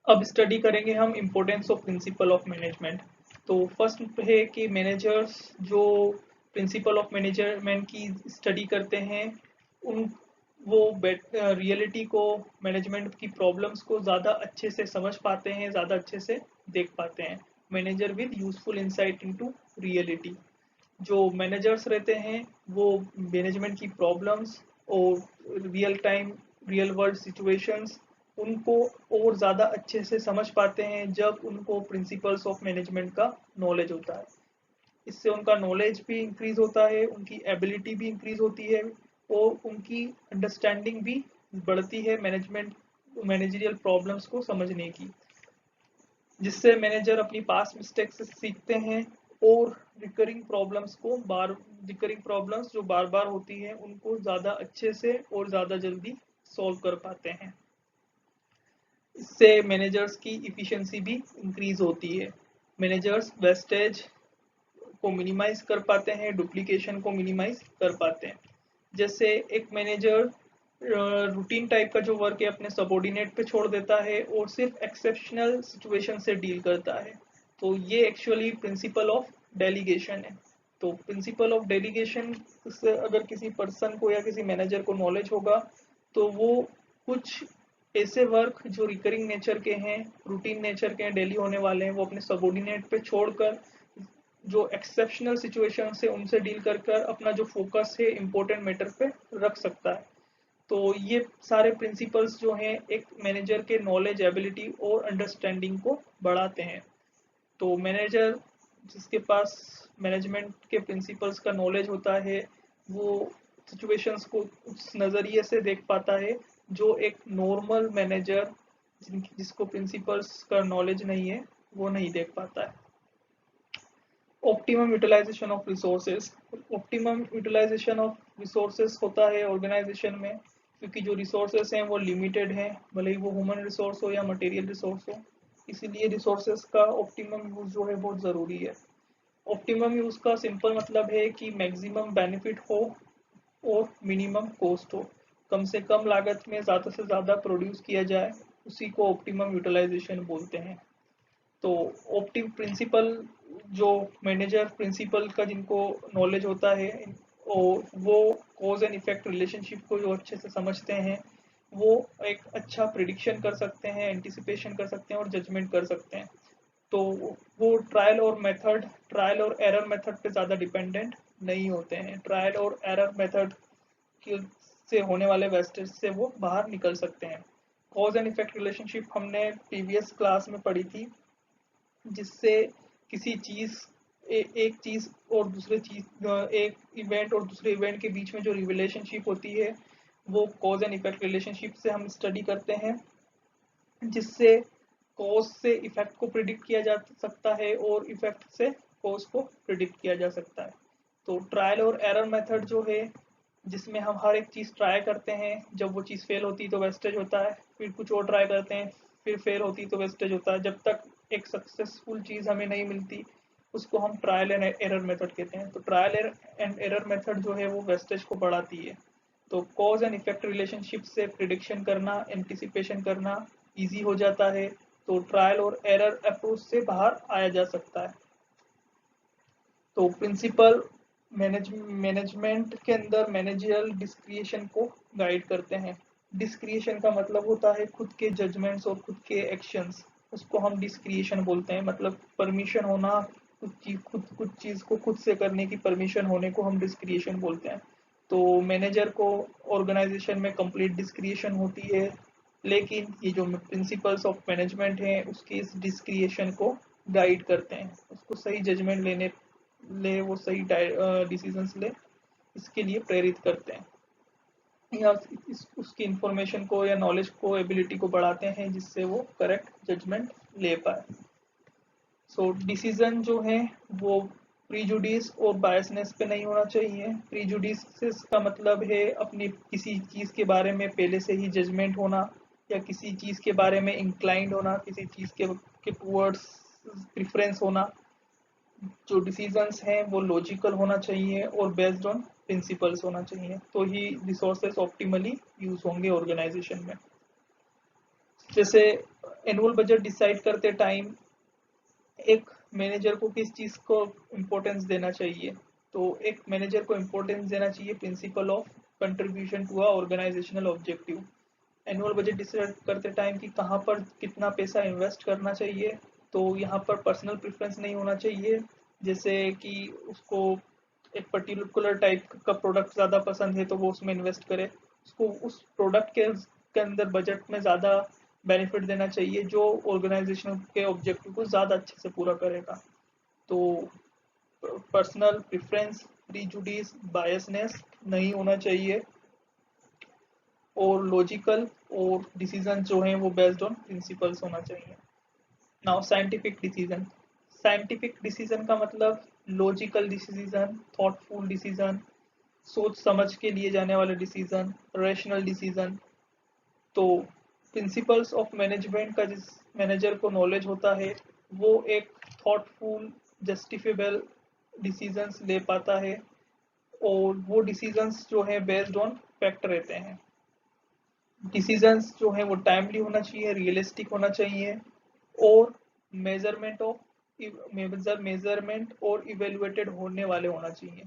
अब स्टडी करेंगे हम importance of principle of management. तो फर्स्ट है कि मैनेजर्स जो प्रिंसिपल ऑफ मैनेजमेंट की स्टडी करते हैं उन वो रियलिटी को, मैनेजमेंट की प्रॉब्लम्स को ज़्यादा अच्छे से समझ पाते हैं, ज़्यादा अच्छे से देख पाते हैं। Manager with useful insight into reality. जो मैनेजर्स रहते हैं वो मैनेजमेंट की प्रॉब्लम्स और रियल वर्ल्ड सिचुएशंस उनको और ज़्यादा अच्छे से समझ पाते हैं जब उनको प्रिंसिपल्स ऑफ मैनेजमेंट का नॉलेज होता है। इससे उनका नॉलेज भी इंक्रीज होता है, उनकी एबिलिटी भी इंक्रीज होती है और उनकी अंडरस्टैंडिंग भी बढ़ती है मैनेजरियल प्रॉब्लम्स को समझने की, जिससे मैनेजर अपनी पास्ट मिस्टेक से सीखते हैं और रिकरिंग प्रॉब्लम्स जो बार बार होती है उनको ज़्यादा अच्छे से और ज़्यादा जल्दी सॉल्व कर पाते हैं। इससे मैनेजर्स की इफिशिएंसी भी इंक्रीज होती है। मैनेजर्स वेस्टेज को मिनिमाइज कर पाते हैं, डुप्लीकेशन को मिनिमाइज कर पाते हैं। जैसे एक मैनेजर रूटीन टाइप का जो वर्क है अपने सबॉर्डिनेट पे छोड़ देता है और सिर्फ एक्सेप्शनल सिचुएशन से डील करता है, तो ये एक्चुअली प्रिंसिपल ऑफ डेलीगेशन है। तो प्रिंसिपल ऑफ डेलीगेशन से अगर किसी पर्सन को या किसी मैनेजर को नॉलेज होगा तो वो कुछ ऐसे वर्क जो रिकरिंग नेचर के हैं, रूटीन नेचर के हैं, डेली होने वाले हैं, वो अपने सबॉर्डिनेट पे छोड़कर जो एक्सेप्शनल सिचुएशन है उनसे डील कर कर अपना जो फोकस है इम्पोर्टेंट मैटर पे रख सकता है। तो ये सारे प्रिंसिपल्स जो हैं एक मैनेजर के नॉलेज, एबिलिटी और अंडरस्टैंडिंग को बढ़ाते हैं। तो मैनेजर जिसके पास मैनेजमेंट के प्रिंसिपल्स का नॉलेज होता है वो सिचुएशंस को उस नज़रिए से देख पाता है जो एक नॉर्मल मैनेजर जिसको प्रिंसिपल्स का नॉलेज नहीं है वो नहीं देख पाता है। Optimum utilization of resources. Optimum utilization of resources होता है ऑर्गेनाइजेशन में, क्योंकि जो रिसोर्सेज हैं वो लिमिटेड हैं, भले ही वो ह्यूमन रिसोर्स हो या मटेरियल रिसोर्स हो, इसीलिए रिसोर्सेज का ऑप्टिमम यूज जो है बहुत ज़रूरी है। ऑप्टिमम यूज का सिंपल मतलब है कि मैक्सिमम बेनिफिट हो और मिनिमम कॉस्ट हो, कम से कम लागत में ज़्यादा से ज़्यादा प्रोड्यूस किया जाए, उसी को ऑप्टिमम यूटिलाइजेशन बोलते हैं। तो ऑप्टिम प्रिंसिपल जो मैनेजर प्रिंसिपल का जिनको नॉलेज होता है और वो कॉज एंड इफेक्ट रिलेशनशिप को जो अच्छे से समझते हैं वो एक अच्छा प्रिडिक्शन कर सकते हैं, एंटिसिपेशन कर सकते हैं और जजमेंट कर सकते हैं। तो वो ट्रायल और एरर मेथड पे ज़्यादा डिपेंडेंट नहीं होते हैं। ट्रायल और एरर मेथड से होने वाले वेस्टेज से वो बाहर निकल सकते हैं। कॉज एंड इफेक्ट रिलेशनशिप हमने प्रीवियस क्लास में पढ़ी थी, जिससे किसी चीज एक चीज और दूसरे चीज एक इवेंट और दूसरे इवेंट के बीच में जो रिलेशनशिप होती है वो कॉज एंड इफेक्ट रिलेशनशिप से हम स्टडी करते हैं, जिससे कॉज से इफेक्ट को प्रिडिक्ट किया जा सकता है और इफेक्ट से कॉज को प्रिडिक्ट किया जा सकता है। तो ट्रायल और एरर मेथड जो है जिसमें हम हर एक चीज़ ट्राई करते हैं, जब वो चीज़ फेल होती है तो वेस्टेज होता है, फिर कुछ और ट्राई करते हैं, फिर फेल होती तो वेस्टेज होता है, जब तक एक सक्सेसफुल चीज़ हमें नहीं मिलती उसको हम ट्रायल एंड एरर मेथड कहते हैं। तो ट्रायल एंड एरर मेथड जो है वो वेस्टेज को बढ़ाती है। तो कॉज एंड इफेक्ट रिलेशनशिप से प्रिडिक्शन करना, एंटिसिपेशन करना इजी हो जाता है, तो ट्रायल और एरर अप्रोच से बाहर आया जा सकता है। तो प्रिंसिपल मैनेजमेंट के अंदर मैनेजरियल डिस्क्रिएशन को गाइड करते हैं। डिस्क्रिएशन का मतलब होता है खुद के जजमेंट्स और खुद के एक्शंस, उसको हम डिस्क्रिएशन बोलते हैं। मतलब परमिशन होना, कुछ चीज़ को खुद से करने की परमिशन होने को हम डिस्क्रिएशन बोलते हैं। तो मैनेजर को ऑर्गेनाइजेशन में कंप्लीट डिस्क्रिएशन होती है, लेकिन ये जो प्रिंसिपल्स ऑफ मैनेजमेंट हैं उसके इस डिस्क्रिएशन को गाइड करते हैं, उसको सही जजमेंट वो सही डिसीजंस ले, इसके लिए प्रेरित करते हैं या उसकी इंफॉर्मेशन को या नॉलेज को, एबिलिटी को बढ़ाते हैं जिससे वो करेक्ट जजमेंट ले पाए। सो डिसीजन जो है वो प्रीजुडिस और बायसनेस पे नहीं होना चाहिए। प्रीजुडिस का मतलब है अपनी किसी चीज़ के बारे में पहले से ही जजमेंट होना या किसी चीज़ के बारे में इंक्लाइंड होना, किसी चीज़ के टूवर्ड्स प्रिफरेंस होना। जो डिसीजंस हैं वो लॉजिकल होना चाहिए और बेस्ड ऑन प्रिंसिपल्स होना चाहिए, तो ही रिसोर्सेस ऑप्टिमली यूज होंगे ऑर्गेनाइजेशन में। जैसे एनुअल बजट डिसाइड करते टाइम एक मैनेजर को किस चीज को इम्पोर्टेंस देना चाहिए? तो एक मैनेजर को इम्पोर्टेंस देना चाहिए principle of contribution to a organizational objective. Annual budget decide करते टाइम कि कहाँ पर कितना पैसा इन्वेस्ट करना चाहिए, तो यहाँ पर पर्सनल प्रेफरेंस नहीं होना चाहिए, जैसे कि उसको एक पर्टिकुलर टाइप का प्रोडक्ट ज़्यादा पसंद है तो वो उसमें इन्वेस्ट करे। उसको उस प्रोडक्ट के अंदर बजट में ज़्यादा बेनिफिट देना चाहिए जो ऑर्गेनाइजेशन के ऑब्जेक्टिव को ज़्यादा अच्छे से पूरा करेगा। तो पर्सनल प्रेफरेंस, प्रीजुडिस, बायसनेस नहीं होना चाहिए, और लॉजिकल और डिसीजन जो है वो बेस्ड ऑन प्रिंसिपल्स होना चाहिए। Now scientific decision. Scientific decision का मतलब लॉजिकल डिसीजन, थॉटफुल डिसीजन, सोच समझ के लिए जाने वाले डिसीजन, रैशनल डिसीजन। तो प्रिंसिपल्स ऑफ मैनेजमेंट का जिस मैनेजर को नॉलेज होता है वो एक थॉटफुल जस्टिफिएबल डिसीजंस ले पाता है, और वो डिसीजंस जो है बेस्ड ऑन फैक्ट रहते हैं। डिसीजंस जो है वो टाइमली होना चाहिए, रियलिस्टिक होना चाहिए, और मेजरमेंट और इवेलुएटेड होने वाले होना चाहिए।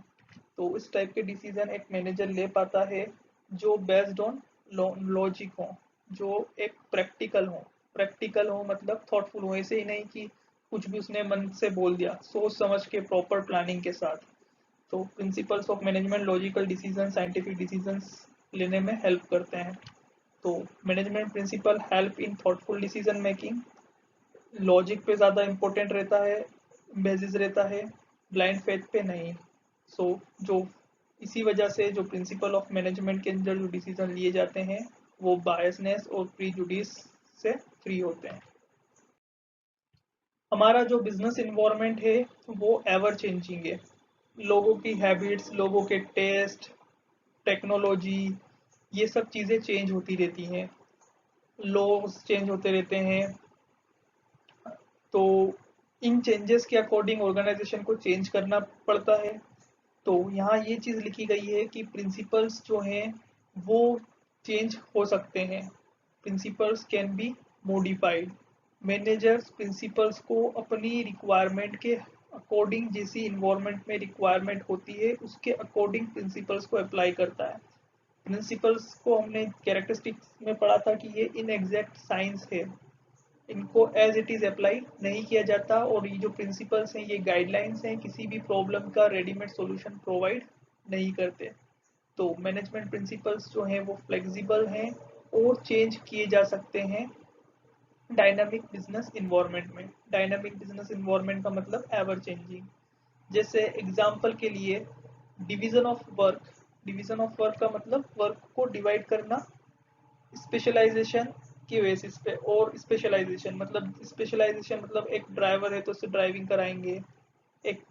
तो इस टाइप के डिसीजन एक मैनेजर ले पाता है जो बेस्ड ऑन लॉजिक हो, जो एक प्रैक्टिकल हो मतलब थॉटफुल हो, ऐसे ही नहीं कि कुछ भी उसने मन से बोल दिया, सोच समझ के प्रॉपर प्लानिंग के साथ। तो principles of management logical decision, scientific decisions लेने में हेल्प करते हैं। तो management principle help in thoughtful decision making, logic पे ज़्यादा इम्पोर्टेंट रहता है, बेसिस रहता है, ब्लाइंड फेथ पे नहीं। जो इसी वजह से जो प्रिंसिपल ऑफ मैनेजमेंट के अंदर जो डिसीजन लिए जाते हैं वो बायसनेस और प्रीजुडिस से फ्री होते हैं। हमारा जो बिजनेस इन्वायरमेंट है वो एवर चेंजिंग है। लोगों की हैबिट्स, लोगों के टेस्ट, टेक्नोलॉजी, ये सब चीज़ें चेंज होती रहती हैं, लॉज चेंज होते रहते हैं। तो इन चेंजेस के अकॉर्डिंग ऑर्गेनाइजेशन को चेंज करना पड़ता है। तो यहाँ ये चीज़ लिखी गई है कि प्रिंसिपल्स जो हैं वो चेंज हो सकते हैं, principles can be modified. Managers principles को अपनी रिक्वायरमेंट के अकॉर्डिंग, जैसी इन्वायरमेंट में रिक्वायरमेंट होती है उसके अकॉर्डिंग प्रिंसिपल्स को अप्लाई करता है। प्रिंसिपल्स को हमने कैरेक्टरिस्टिक्स में पढ़ा था कि ये इनएग्जैक्ट साइंस है, इनको एज इट इज अप्लाई नहीं किया जाता, और ये जो प्रिंसिपल्स हैं ये गाइडलाइंस हैं, किसी भी प्रॉब्लम का रेडीमेड सॉल्यूशन प्रोवाइड नहीं करते। तो मैनेजमेंट प्रिंसिपल्स जो हैं वो फ्लेक्सिबल हैं और चेंज किए जा सकते हैं डायनामिक बिजनेस इन्वायरमेंट में। डायनामिक बिजनेस इन्वायरमेंट का मतलब एवर चेंजिंग। जैसे एग्जांपल के लिए division of work. Division of work का मतलब वर्क को डिवाइड करना स्पेशलाइजेशन की बेसिस पे। और स्पेशलाइजेशन मतलब एक ड्राइवर है तो उससे ड्राइविंग कराएंगे, एक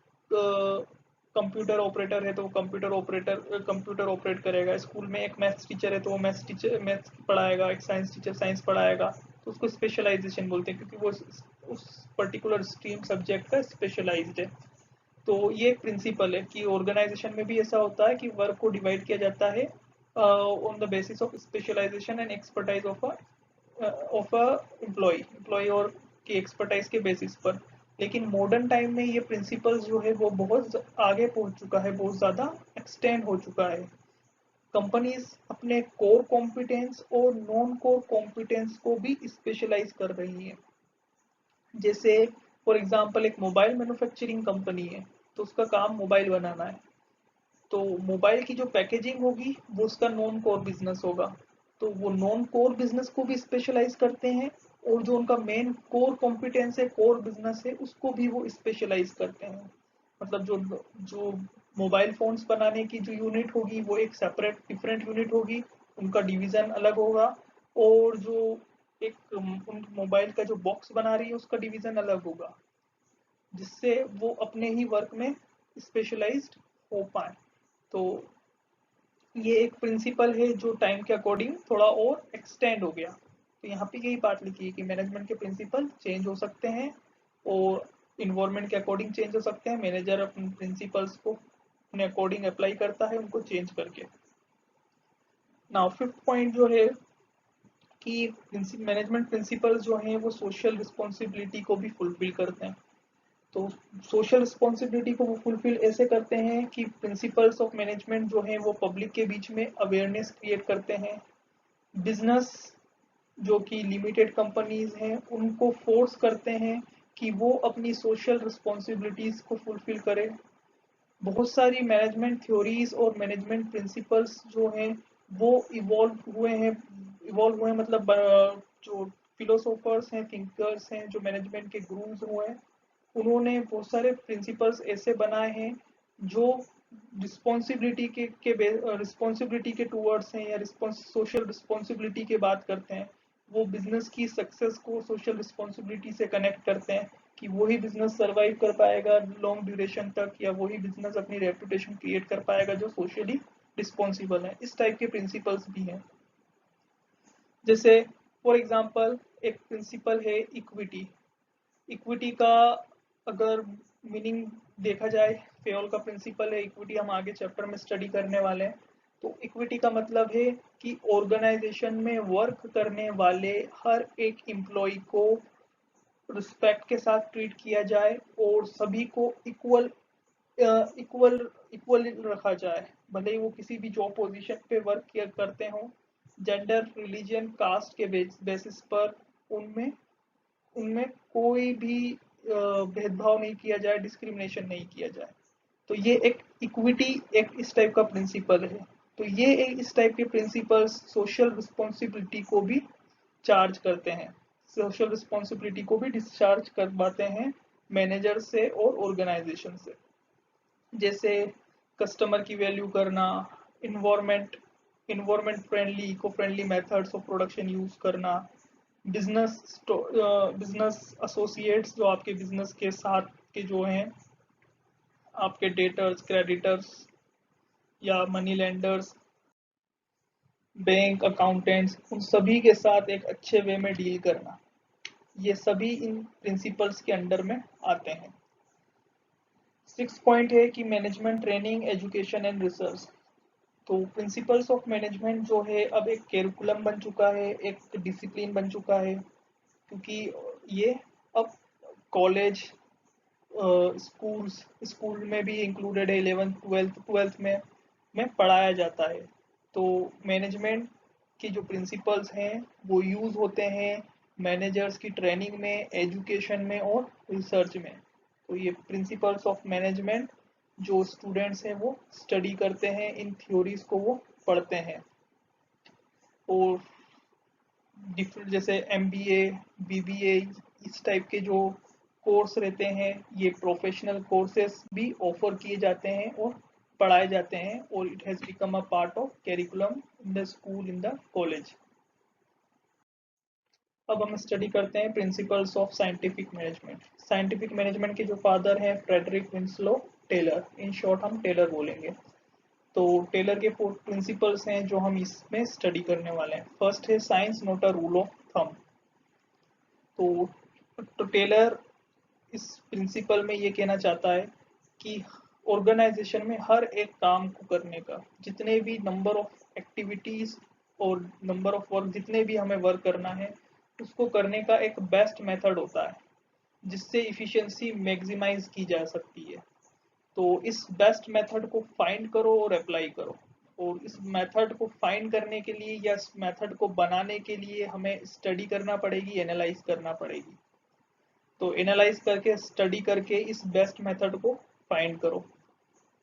कंप्यूटर ऑपरेटर है तो वो कंप्यूटर ऑपरेट करेगा, स्कूल में एक मैथ्स टीचर है तो वो मैथ्स पढ़ाएगा, एक साइंस टीचर साइंस पढ़ाएगा, तो उसको स्पेशलाइजेशन बोलते हैं क्योंकि वो उस पर्टिकुलर स्ट्रीम सब्जेक्ट का स्पेशलाइज्ड है। तो ये एक प्रिंसिपल है कि ऑर्गेनाइजेशन में भी ऐसा होता है कि वर्क को डिवाइड किया जाता है on the basis of specialization and expertise of a employ और की एक्सपर्टाइज के बेसिस पर। लेकिन मॉडर्न टाइम में ये प्रिंसिपल्स जो है वो बहुत आगे पहुंच चुका है, बहुत ज़्यादा एक्सटेंड हो चुका है। कंपनीज अपने कोर कॉम्पिटेंस और नॉन कोर कॉम्पिटेंस को भी स्पेशलाइज कर रही है। जैसे फॉर एग्जांपल एक मोबाइल मैन्युफैक्चरिंग कंपनी है तो उसका काम मोबाइल बनाना है, तो मोबाइल की जो पैकेजिंग होगी वो उसका नॉन कोर बिजनेस होगा। तो वो नॉन कोर बिजनेस को भी स्पेशलाइज करते हैं, और जो उनका मेन कोर कॉम्पिटेंस है, कोर बिजनेस है, उसको भी वो स्पेशलाइज करते हैं। मतलब जो जो मोबाइल फोन्स बनाने की जो यूनिट होगी वो एक सेपरेट डिफरेंट यूनिट होगी, उनका डिवीजन अलग होगा। और जो एक उन मोबाइल का जो बॉक्स बना रही है उसका डिवीजन अलग होगा, जिससे वो अपने ही वर्क में स्पेशलाइज्ड हो पाए। तो ये एक प्रिंसिपल है जो टाइम के अकॉर्डिंग थोड़ा और एक्सटेंड हो गया। तो यहाँ पे यही बात लिखी है कि मैनेजमेंट के प्रिंसिपल चेंज हो सकते हैं और इन्वायरमेंट के अकॉर्डिंग चेंज हो सकते हैं। मैनेजर अपने प्रिंसिपल्स को अपने अकॉर्डिंग अप्लाई करता है उनको चेंज करके। नाउ फिफ्थ पॉइंट जो है कि मैनेजमेंट प्रिंसिपल्स जो हैं वो सोशल रिस्पॉन्सिबिलिटी को भी फुलफिल करते हैं। तो सोशल रिस्पॉन्सिबिलिटी को वो फुलफिल ऐसे करते हैं कि प्रिंसिपल्स ऑफ मैनेजमेंट जो हैं वो पब्लिक के बीच में अवेयरनेस क्रिएट करते हैं। बिजनेस जो कि लिमिटेड कंपनीज हैं उनको फोर्स करते हैं कि वो अपनी सोशल रिस्पॉन्सिबिलिटीज को फुलफिल करें। बहुत सारी मैनेजमेंट थ्योरीज और मैनेजमेंट प्रिंसिपल्स जो हैं वो इवॉल्व हुए हैं मतलब जो फिलोसोफर्स हैं, थिंकर्स हैं, जो मैनेजमेंट के गुरुज हुए हैं, उन्होंने बहुत सारे प्रिंसिपल्स ऐसे बनाए हैं जो रिस्पॉन्सिबिलिटी के टूवर्ड्स हैं या सोशल रिस्पॉन्सिबिलिटी के बात करते हैं। वो बिजनेस की सक्सेस को सोशल रिस्पॉन्सिबिलिटी से कनेक्ट करते हैं कि वही बिजनेस सरवाइव कर पाएगा लॉन्ग ड्यूरेशन तक, या वही बिजनेस अपनी रेपुटेशन क्रिएट कर पाएगा जो सोशली रिस्पॉन्सिबल है। इस टाइप के प्रिंसिपल्स भी हैं। जैसे फॉर एग्जांपल एक प्रिंसिपल है इक्विटी। इक्विटी का अगर मीनिंग देखा जाए, फेयोल का प्रिंसिपल है इक्विटी, हम आगे चैप्टर में स्टडी करने वाले हैं। तो इक्विटी का मतलब है कि ऑर्गेनाइजेशन में वर्क करने वाले हर एक एम्प्लॉय को रिस्पेक्ट के साथ ट्रीट किया जाए और सभी को इक्वल इक्वल इक्वल रखा जाए, भले ही वो किसी भी जॉब पोजीशन पे वर्क करते हो। जेंडर, रिलीजन, कास्ट के बेसिस पर उनमें उनमें कोई भी भेदभाव नहीं किया जाए, डिस्क्रिमिनेशन नहीं किया जाए। तो ये एक इक्विटी एक इस टाइप का प्रिंसिपल है। तो ये एक इस टाइप के प्रिंसिपल्स सोशल रिस्पॉन्सिबिलिटी को भी चार्ज करते हैं, सोशल रिस्पॉन्सिबिलिटी को भी डिस्चार्ज करवाते हैं मैनेजर से और ऑर्गेनाइजेशन से। जैसे कस्टमर की वैल्यू करना, environment environment friendly, eco friendly methods of production use करना, बिजनेस एसोसिएट्स जो आपके बिजनेस के साथ के जो हैं आपके डेटर्स, क्रेडिटर्स या मनी लेंडर्स, बैंक अकाउंटेंट्स, उन सभी के साथ एक अच्छे वे में डील करना, ये सभी इन प्रिंसिपल्स के अंडर में आते हैं। 6 पॉइंट है कि management training, education and research. तो प्रिंसिपल्स ऑफ मैनेजमेंट जो है अब एक कैरिकुलम बन चुका है, एक डिसिप्लिन बन चुका है, क्योंकि ये अब कॉलेज, स्कूल में भी इंक्लूडेड है, 11th 12th में पढ़ाया जाता है। तो मैनेजमेंट के जो प्रिंसिपल्स हैं वो यूज होते हैं मैनेजर्स की ट्रेनिंग में, एजुकेशन में और रिसर्च में। तो ये प्रिंसिपल्स ऑफ मैनेजमेंट जो स्टूडेंट्स हैं वो स्टडी करते हैं, इन थ्योरीज को वो पढ़ते हैं। और डिफरेंट जैसे MBA, BBA, इस टाइप के जो कोर्स रहते हैं, ये प्रोफेशनल कोर्सेस भी ऑफर किए जाते हैं और पढ़ाए जाते हैं, और it has become a part of curriculum in the school, in the college. अब हम स्टडी करते हैं principles of scientific management. Scientific management के जो फादर हैं Frederick Winslow Taylor, in short हम टेलर बोलेंगे। तो टेलर के 4 प्रिंसिपल्स हैं जो हम इसमें स्टडी करने वाले हैं। फर्स्ट है science not a rule of thumb. तो टेलर इस प्रिंसिपल में ये कहना चाहता है कि ऑर्गेनाइजेशन में हर एक काम को करने का, जितने भी नंबर ऑफ एक्टिविटीज और नंबर ऑफ वर्क, जितने भी हमें वर्क करना है, उसको करने का एक बेस्ट मेथड होता है जिससे इफिशिएंसी मैक्सिमाइज की जा सकती है। तो इस बेस्ट मेथड को फाइंड करो और अप्लाई करो। और इस मेथड को फाइंड करने के लिए या इस मेथड को बनाने के लिए हमें स्टडी करना पड़ेगी, एनालाइज करना पड़ेगी। तो एनालाइज करके, स्टडी करके इस बेस्ट मेथड को फाइंड करो,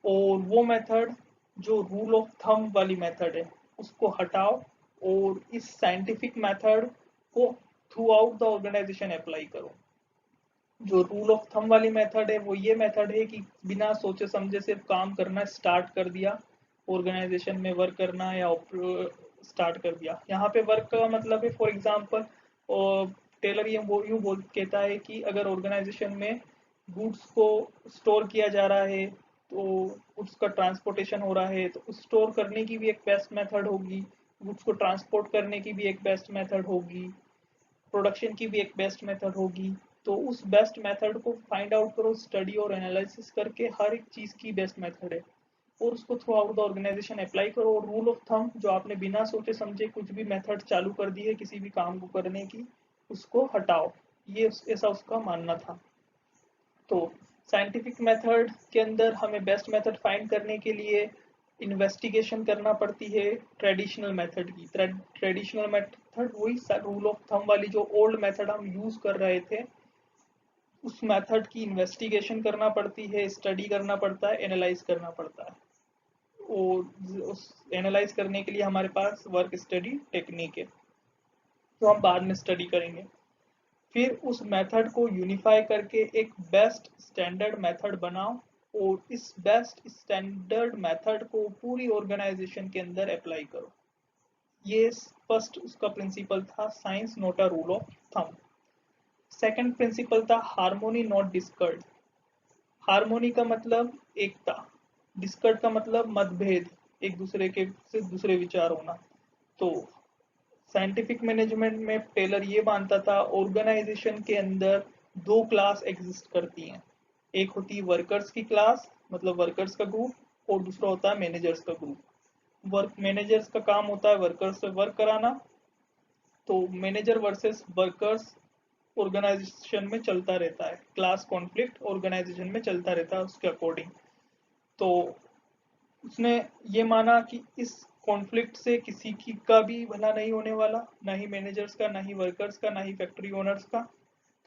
और वो मेथड जो रूल ऑफ थंब वाली मेथड है उसको हटाओ और इस साइंटिफिक मेथड को throughout the organization apply करो। जो रूल ऑफ थंब वाली मेथड है वो ये मेथड है कि बिना सोचे समझे सिर्फ काम करना स्टार्ट कर दिया, ऑर्गेनाइजेशन में वर्क करना या स्टार्ट कर दिया। यहाँ पे वर्क का मतलब है, फॉर एग्जांपल टेलर ये वो यूँ बोल कहता है कि अगर ऑर्गेनाइजेशन में गुड्स को स्टोर किया जा रहा है, तो गुड्स का ट्रांसपोर्टेशन हो रहा है, तो स्टोर करने की भी एक बेस्ट मेथड होगी, गुड्स को ट्रांसपोर्ट करने की भी एक बेस्ट मेथड होगी, प्रोडक्शन की भी एक बेस्ट मेथड होगी। तो उस बेस्ट मेथड को फाइंड आउट करो, स्टडी और एनालिसिस करके, हर एक चीज की बेस्ट मेथड है। और उसको throughout the organization apply करो। और रूल ऑफ थंब, जो आपने बिना सोचे समझे कुछ भी मेथड चालू कर दी है किसी भी काम को करने की, उसको हटाओ। ये ऐसा उसका मानना था। तो साइंटिफिक मेथड के अंदर हमें बेस्ट मेथड फाइंड करने के लिए इन्वेस्टिगेशन करना पड़ती है ट्रेडिशनल मेथड की। ट्रेडिशनल मेथड वही रूल ऑफ थंब वाली जो ओल्ड मेथड हम यूज कर रहे थे, उस मेथड की इन्वेस्टिगेशन करना पड़ती है, स्टडी करना पड़ता है, एनालाइज करना पड़ता है। और उस एनालाइज करने के लिए हमारे पास वर्क स्टडी टेक्निक है, जो हम बाद में स्टडी करेंगे। फिर उस मेथड को यूनिफाई करके एक बेस्ट स्टैंडर्ड मेथड बनाओ, और इस बेस्ट स्टैंडर्ड मेथड को पूरी ऑर्गेनाइजेशन के अंदर अप्लाई करो। ये फर्स्ट उसका प्रिंसिपल था, science not a rule of thumb. Second principle था हार्मोनी नॉट डिस्कर्ड। हार्मोनी का मतलब एकता, डिस्कर्ड का मतलब मतभेद, एक दूसरे के से दूसरे विचार होना। तो साइंटिफिक मैनेजमेंट में टेलर ये मानता था ऑर्गेनाइजेशन के अंदर दो क्लास एग्जिस्ट करती हैं। एक होती है वर्कर्स की क्लास, मतलब वर्कर्स का ग्रुप, और दूसरा होता है मैनेजर्स का ग्रुप। वर्क मैनेजर्स का काम होता है वर्कर्स से वर्क कराना। तो मैनेजर वर्सेस वर्कर्स ऑर्गेनाइजेशन में चलता रहता है, क्लास कॉन्फ्लिक्ट ऑर्गेनाइजेशन में चलता रहता है उसके अकॉर्डिंग। तो उसने ये माना कि इस कॉन्फ्लिक्ट से किसी की का भी भला नहीं होने वाला, ना ही मैनेजर्स का, ना ही वर्कर्स का, ना ही फैक्ट्री ओनर्स का।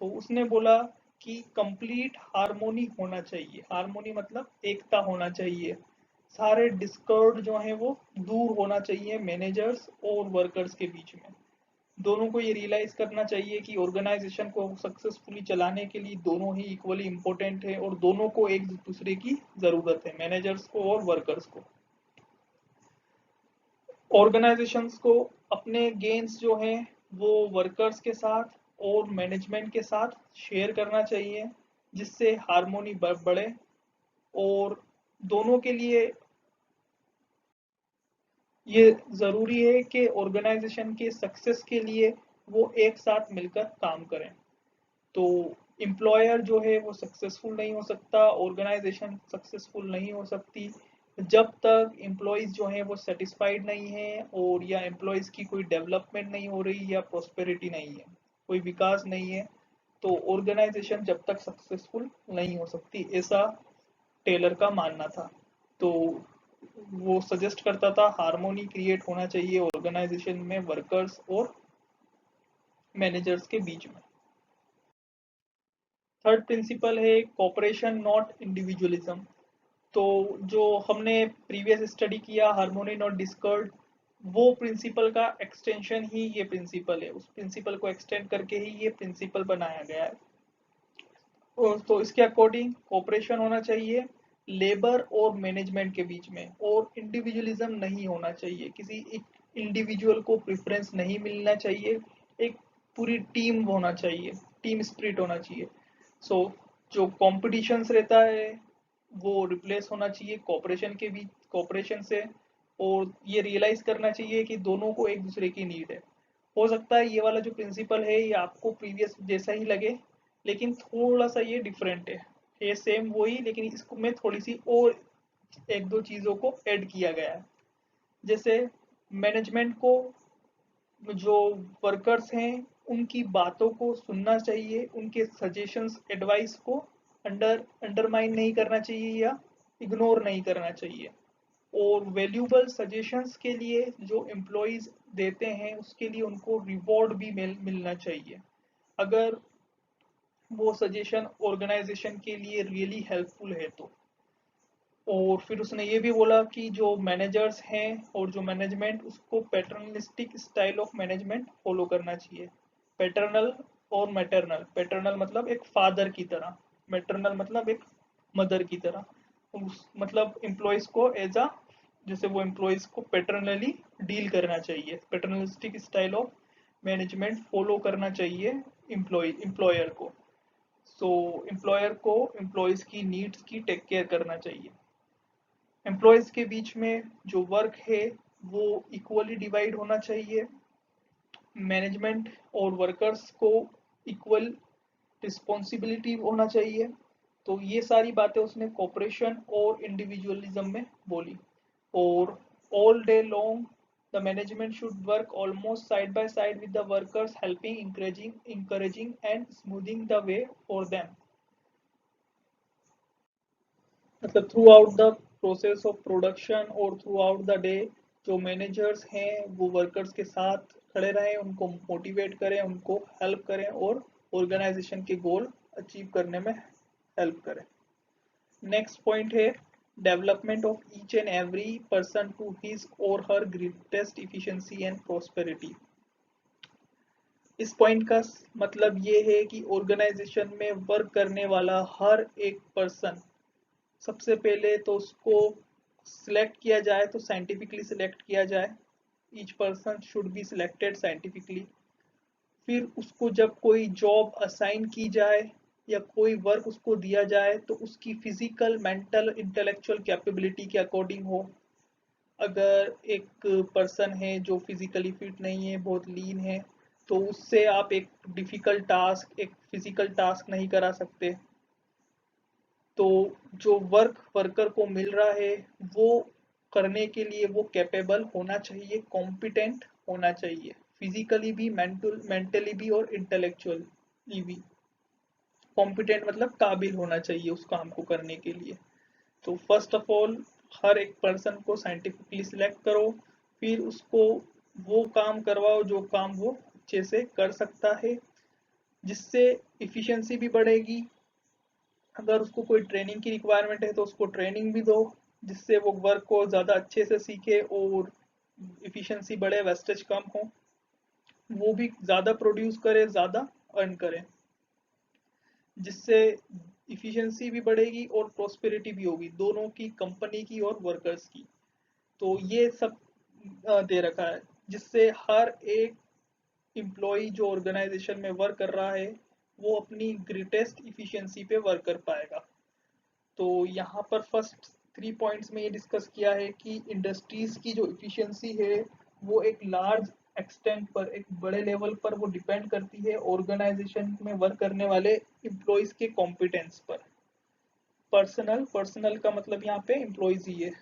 तो उसने बोला कि कंप्लीट हार्मोनी होना चाहिए। हार्मोनी मतलब एकता होना चाहिए, सारे डिस्कॉर्ड जो है वो दूर होना चाहिए मैनेजर्स और वर्कर्स के बीच में। दोनों को ये रियलाइज करना चाहिए कि ऑर्गेनाइजेशन को सक्सेसफुली चलाने के लिए दोनों ही इक्वली इम्पोर्टेंट है, और दोनों को एक दूसरे की जरूरत है, मैनेजर्स को और वर्कर्स को। ऑर्गेनाइजेशंस को अपने गेन्स जो हैं वो वर्कर्स के साथ और मैनेजमेंट के साथ शेयर करना चाहिए, जिससे हार्मोनी बढ़े। और दोनों के लिए ये जरूरी है कि ऑर्गेनाइजेशन के सक्सेस के लिए वो एक साथ मिलकर काम करें। तो एम्प्लॉयर जो है वो सक्सेसफुल नहीं हो सकता, ऑर्गेनाइजेशन सक्सेसफुल नहीं हो सकती, जब तक एम्प्लॉयज जो है वो सेटिस्फाइड नहीं है, और या एम्प्लॉयज की कोई डेवलपमेंट नहीं हो रही, या प्रोस्पेरिटी नहीं है, कोई विकास नहीं है, तो ऑर्गेनाइजेशन जब तक सक्सेसफुल नहीं हो सकती, ऐसा टेलर का मानना था। तो वो सजेस्ट करता था हार्मोनी क्रिएट होना चाहिए ऑर्गेनाइजेशन में वर्कर्स और मैनेजर्स के बीच में। थर्ड प्रिंसिपल है कोऑपरेशन नॉट इंडिविजुअलिज्म। तो जो हमने प्रीवियस स्टडी किया हार्मोनी नॉट डिस्कॉर्ड, वो प्रिंसिपल का एक्सटेंशन ही ये प्रिंसिपल है। उस प्रिंसिपल को एक्सटेंड करके ही ये प्रिंसिपल बनाया गया है। और तो इसके अकॉर्डिंग कोऑपरेशन होना चाहिए लेबर और मैनेजमेंट के बीच में, और इंडिविजुअलिज्म नहीं होना चाहिए, किसी एक इंडिविजुअल को प्रेफरेंस नहीं मिलना चाहिए, एक पूरी टीम होना चाहिए, टीम स्पिरिट होना चाहिए। सो जो कॉम्पिटिशन्स रहता है वो रिप्लेस होना चाहिए कोऑपरेशन के बीच, कोऑपरेशन से। और ये रियलाइज करना चाहिए कि दोनों को एक दूसरे की नीड है। हो सकता है ये वाला जो प्रिंसिपल है ये आपको प्रीवियस जैसा ही लगे, लेकिन थोड़ा सा ये डिफरेंट है। ये सेम वही, लेकिन इसको में थोड़ी सी और एक दो चीजों को ऐड किया गया है। जैसे मैनेजमेंट को जो वर्कर्स हैं उनकी बातों को सुनना चाहिए, उनके सजेशंस एडवाइस को अंडरमाइन नहीं करना चाहिए या इग्नोर नहीं करना चाहिए। और वैल्यूबल सजेशंस के लिए जो एम्प्लॉयज देते हैं उसके लिए उनको रिवॉर्ड भी मिलना चाहिए, अगर वो सजेशन ऑर्गेनाइजेशन के लिए रियली हेल्पफुल है तो। और फिर उसने ये भी बोला कि जो मैनेजर्स हैं और जो मैनेजमेंट, उसको paternalistic style of management follow करना चाहिए। पैटर्नल और मैटरनल, पैटर्नल मतलब एक फादर की तरह, मैटरनल मतलब एक मदर की तरह। मतलब एम्प्लॉयज को एज अ, जैसे वो एम्प्लॉयज को पैटर्नली डील करना चाहिए, paternalistic style of management follow करना चाहिए एम्प्लॉयर को। सो एम्प्लॉयर को एम्प्लॉयज की नीड्स की टेक केयर करना चाहिए। एम्प्लॉयज के बीच में जो वर्क है वो इक्वली डिवाइड होना चाहिए। मैनेजमेंट और वर्कर्स को इक्वल रिस्पॉन्सिबिलिटी होना चाहिए। तो ये सारी बातें उसने कोऑपरेशन और इंडिविजुअलिज्म में बोली। और all day long the management should work almost side by side with the workers, helping, encouraging and smoothing the way for them. मतलब throughout the process of production और थ्रू आउट द डे जो managers हैं वो workers के साथ खड़े रहें, उनको मोटिवेट करें, उनको हेल्प करें और ऑर्गेनाइजेशन के गोल अचीव करने में हेल्प करें। नेक्स्ट पॉइंट है development of each and every person to his or her greatest efficiency and prosperity. इस पॉइंट का मतलब ये है कि ऑर्गेनाइजेशन में वर्क करने वाला हर एक पर्सन, सबसे पहले तो उसको सिलेक्ट किया जाए तो साइंटिफिकली सिलेक्ट किया जाए। Each person should be selected scientifically. फिर उसको जब कोई जॉब असाइन की जाए या कोई वर्क उसको दिया जाए तो उसकी फिजिकल, मेंटल, इंटेलेक्चुअल कैपेबिलिटी के अकॉर्डिंग हो। अगर एक पर्सन है जो फिजिकली फिट नहीं है, बहुत लीन है, तो उससे आप एक डिफिकल्ट टास्क, एक फिजिकल टास्क नहीं करा सकते। तो जो वर्कर को मिल रहा है वो करने के लिए वो कैपेबल होना चाहिए, कॉम्पिटेंट होना चाहिए, फिजिकली भी, मेंटली भी और इंटेलेक्चुअली भी। कॉम्पिटेंट मतलब काबिल होना चाहिए उस काम को करने के लिए। तो फर्स्ट ऑफ ऑल हर एक पर्सन को साइंटिफिकली सिलेक्ट करो, फिर उसको वो काम करवाओ जो काम वो अच्छे से कर सकता है, जिससे इफिशिएंसी भी बढ़ेगी। अगर उसको कोई ट्रेनिंग की रिक्वायरमेंट है तो उसको ट्रेनिंग भी दो, जिससे वो वर्क को ज़्यादा अच्छे से सीखे और इफिशिएंसी बढ़े, वेस्टेज कम हो, वो भी ज़्यादा प्रोड्यूस करे, ज़्यादा अर्न करे, जिससे इफिशिएंसी भी बढ़ेगी और प्रोस्पेरिटी भी होगी, दोनों की, कंपनी की और वर्कर्स की। तो ये सब दे रखा है, जिससे हर एक एम्प्लॉय जो ऑर्गेनाइजेशन में वर्क कर रहा है वो अपनी ग्रेटेस्ट इफिशिएंसी पे वर्क कर पाएगा। तो यहाँ पर फर्स्ट 3 पॉइंट्स में ये डिस्कस किया है कि इंडस्ट्रीज की जो इफिशिएंसी है वो एक लार्ज एक्सटेंट पर, एक बड़े लेवल पर वो डिपेंड करती है ऑर्गेनाइजेशन में वर्क करने वाले एम्प्लॉयज के कॉम्पिटेंस पर। पर्सनल का मतलब यहाँ पे एम्प्लॉयज ही है,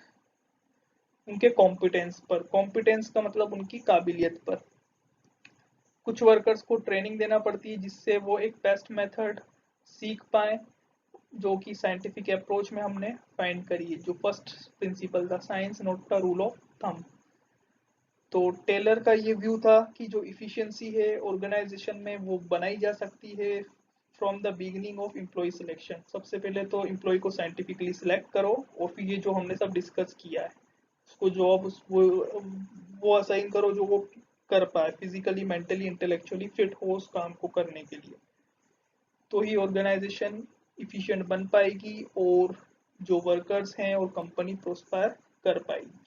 उनके कॉम्पिटेंस पर। कॉम्पिटेंस का मतलब उनकी काबिलियत पर। कुछ वर्कर्स को ट्रेनिंग देना पड़ती है जिससे वो एक बेस्ट मेथड सीख पाए, जो कि साइंटिफिक अप्रोच में हमने फाइंड करी है, जो फर्स्ट प्रिंसिपल था, science not the rule of thumb. तो टेलर का ये व्यू था कि जो इफिशिएंसी है ऑर्गेनाइजेशन में वो बनाई जा सकती है from the beginning of employ selection. सबसे पहले तो एम्प्लॉय को साइंटिफिकली सिलेक्ट करो और फिर ये जो हमने सब डिस्कस किया है उसको जॉब वो असाइन करो जो वो कर पाए, फिजिकली, मेंटली, इंटेलेक्चुअली फिट हो उस काम को करने के लिए। तो ही ऑर्गेनाइजेशन इफिशिएंट बन पाएगी और जो वर्कर्स हैं और कंपनी प्रोस्पायर कर पाएगी।